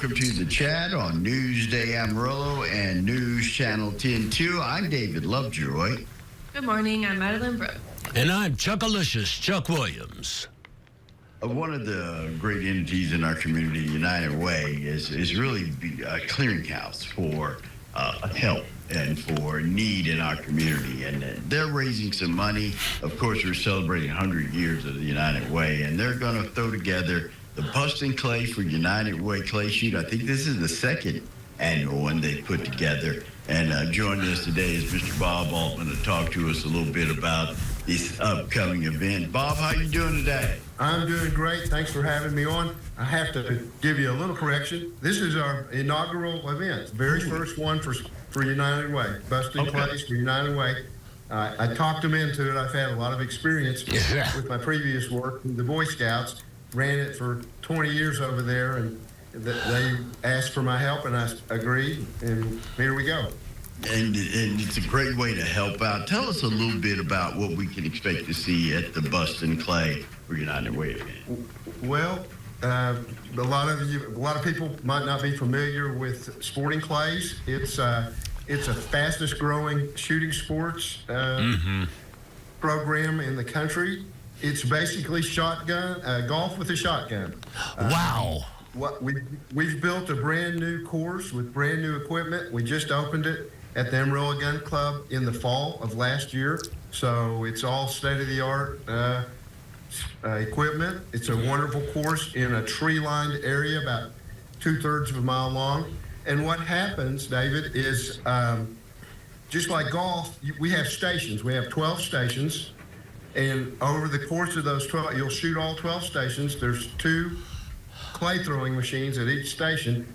welcome to the chat on Newsday Amarillo and News Channel 10-2. I'm David Lovejoy. Good morning, I'm Madeline Brooke. And I'm Chuckalicious Chuck Williams. One of the great entities in our community, United Way, is really a clearinghouse for help and for need in our community. And they're raising some money. Of course, we're celebrating 100 years of the United Way, and they're going to throw together the Bustin Clay for United Way Clay Shoot. I think this is the second annual one they put together. And joining us today is Mr. Bob Altman to talk to us a little bit about this upcoming event. Bob, how you doing today? I'm doing great. Thanks for having me on. I have to give you a little correction. This is our inaugural event, very first one for United Way, Bustin Clays for United Way. I talked them into it. I've had a lot of experience with my previous work. The Boy Scouts ran it for 20 years over there, and they asked for my help, and I agreed, and here we go. And it's a great way to help out. Tell us a little bit about what we can expect to see at the Bustin Clay for United Way event. Well, a lot of people might not be familiar with sporting clays. It's a fastest growing shooting sports program in the country. It's basically golf with a shotgun. Wow. We've built a brand new course with brand new equipment. We just opened it at the Amarillo Gun Club in the fall of last year. So it's all state-of-the-art equipment. It's a wonderful course in a tree-lined area about 2/3 of a mile long. And what happens, David, is just like golf, we have stations. We have 12 stations. And over the course of those 12, you'll shoot all 12 stations. There's 2 clay throwing machines at each station.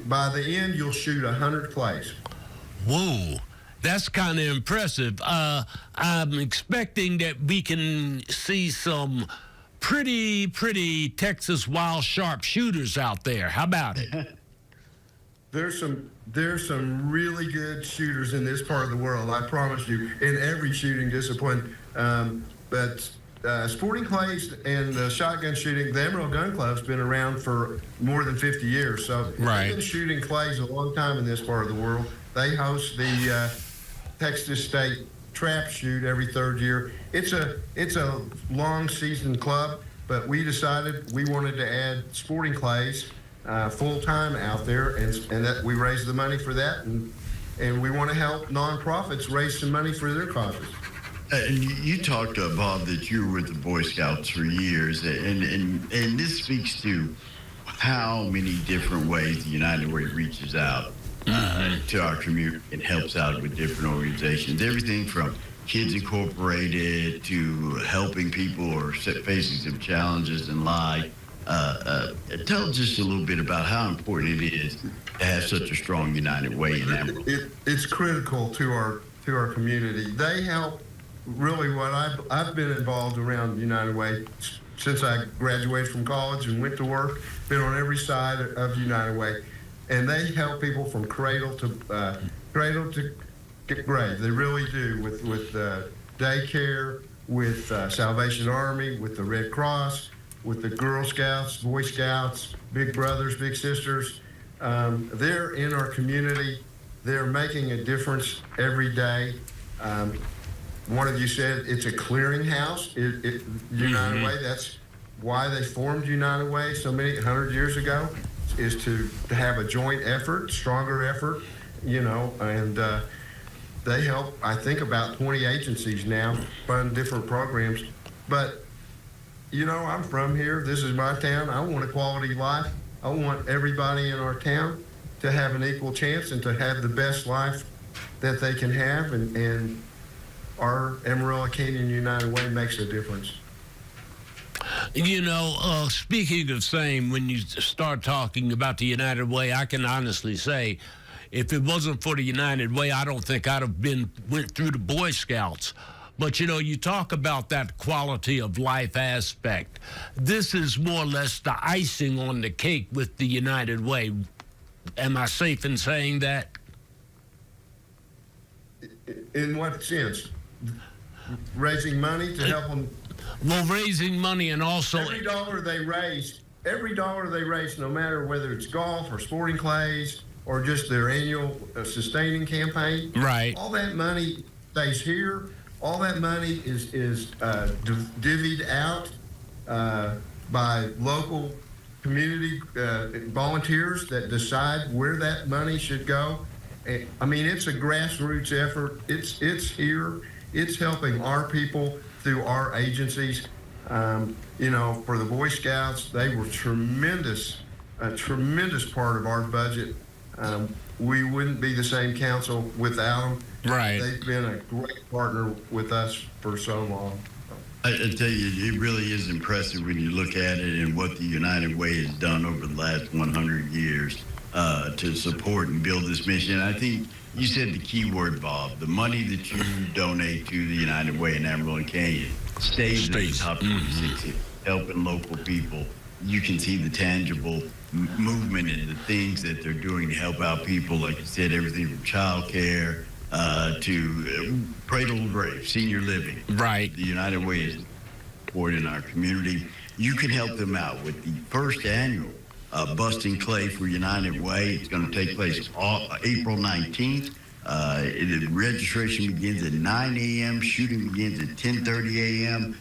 By the end, you'll shoot 100 clays. Whoa, that's kind of impressive. I'm expecting that we can see some pretty Texas wild sharp shooters out there. How about it? There's some really good shooters in this part of the world, I promise you, in every shooting discipline. But sporting clays and shotgun shooting, the Amarillo Gun Club's been around for more than 50 years. So they've been shooting clays a long time in this part of the world. They host the Texas State Trap Shoot every 3rd year. It's a long season club, but we decided we wanted to add sporting clays full time out there, and that we raised the money for that, and we want to help nonprofits raise some money for their causes. And you talked, Bob, that you were with the Boy Scouts for years, and this speaks to how many different ways the United Way reaches out to our community and helps out with different organizations. Everything from Kids Incorporated to helping people who are facing some challenges in life. Tell us just a little bit about how important it is to have such a strong United Way in Amarillo. It's critical to our community. They help. Really, what I've been involved around United Way since I graduated from college and went to work. Been on every side of United Way, and they help people from cradle to grave. They really do with daycare, with Salvation Army, with the Red Cross, with the Girl Scouts, Boy Scouts, Big Brothers, Big Sisters. They're in our community. They're making a difference every day. One of you said it's a clearinghouse. United Way, that's why they formed United Way so many 100 years ago, is to have a joint effort, stronger effort, and they help, I think, about 20 agencies now fund different programs. But, I'm from here. This is my town. I want a quality life. I want everybody in our town to have an equal chance and to have the best life that they can have, and our Amarillo Canyon United Way makes a difference. Speaking of same, when you start talking about the United Way, I can honestly say, if it wasn't for the United Way, I don't think I'd have went through the Boy Scouts. But, you talk about that quality of life aspect. This is more or less the icing on the cake with the United Way. Am I safe in saying that? In what sense? Raising money to help them? Well, raising money and also... Every dollar they raise every dollar they raise, no matter whether it's golf or sporting clays or just their annual sustaining campaign, Right. all that money stays here. All that money is divvied out by local community volunteers that decide where that money should go. I mean, it's a grassroots effort. It's here. It's helping our people through our agencies. You know, for the Boy Scouts, they were a tremendous part of our budget. We wouldn't be the same council without them. Right. They've been a great partner with us for so long. I tell you, it really is impressive when you look at it and what the United Way has done over the last 100 years to support and build this mission. I think you said the key word, Bob. The money that you donate to the United Way in Amarillo Canyon stays at the top 26, helping local people. You can see the tangible movement and the things that they're doing to help out people. Like you said, everything from child care to cradle to grave, senior living. Right. The United Way is supporting our community. You can help them out with the first annual Bustin Clay for United Way. It's going to take place April 19th. The registration begins at 9 a.m. Shooting begins at 10:30 a.m.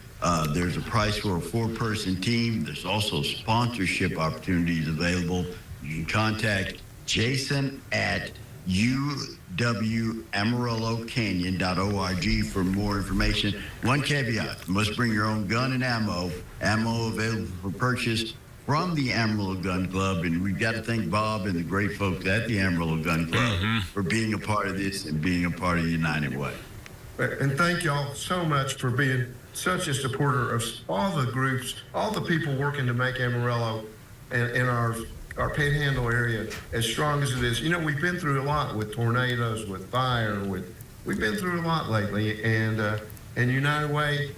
There's a price for a 4-person team. There's also sponsorship opportunities available. You can contact Jason at uwamarillocanyon.org for more information. One caveat: you must bring your own gun and ammo. Ammo available for purchase from the Amarillo Gun Club, and we've got to thank Bob and the great folks at the Amarillo Gun Club for being a part of this and being a part of United Way. And thank y'all so much for being such a supporter of all the groups, all the people working to make Amarillo and our Panhandle area as strong as it is. You know, we've been through a lot with tornadoes, with fire, we've been through a lot lately, and United Way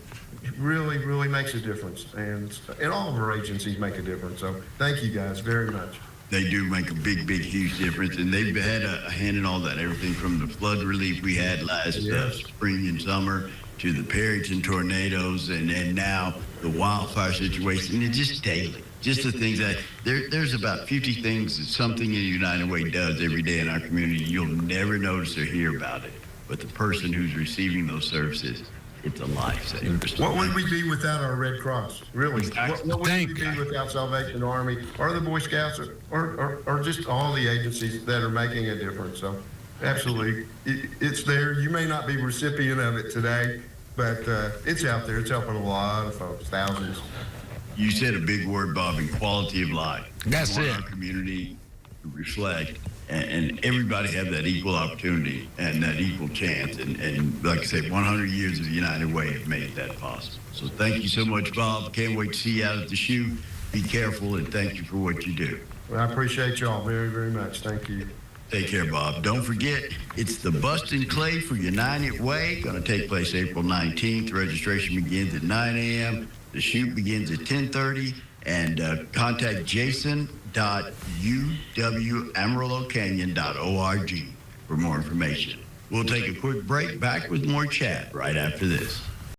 really makes a difference, and all of our agencies make a difference. So thank you guys very much. They do make a big, huge difference, and they've had a hand in all that. Everything from the flood relief we had last spring and summer to the Perryton tornadoes, and then now the wildfire situation, and just daily. Just the things that there's about 50 things that something in United Way does every day in our community. You'll never notice or hear about it, but the person who's receiving those services, it's a lifesaver. What would we be without our Red Cross? Really? What would we be without Salvation Army or the Boy Scouts or just all the agencies that are making a difference? So absolutely, it's there. You may not be recipient of it today, but it's out there. It's helping a lot of folks, thousands. You said a big word, Bob, in quality of life. That's it. Our community to reflect and everybody have that equal opportunity and that equal chance. And like I said, 100 years of the United Way have made that possible. So thank you so much, Bob. Can't wait to see you out at the shoot. Be careful, and thank you for what you do. Well, I appreciate y'all very much. Thank you. Take care, Bob. Don't forget, it's the Bustin Clay for United Way. Going to take place April 19th. Registration begins at 9 a.m. The shoot begins at 10:30. And contact jason.uwamarillocanyon.org for more information. We'll take a quick break, back with more chat right after this.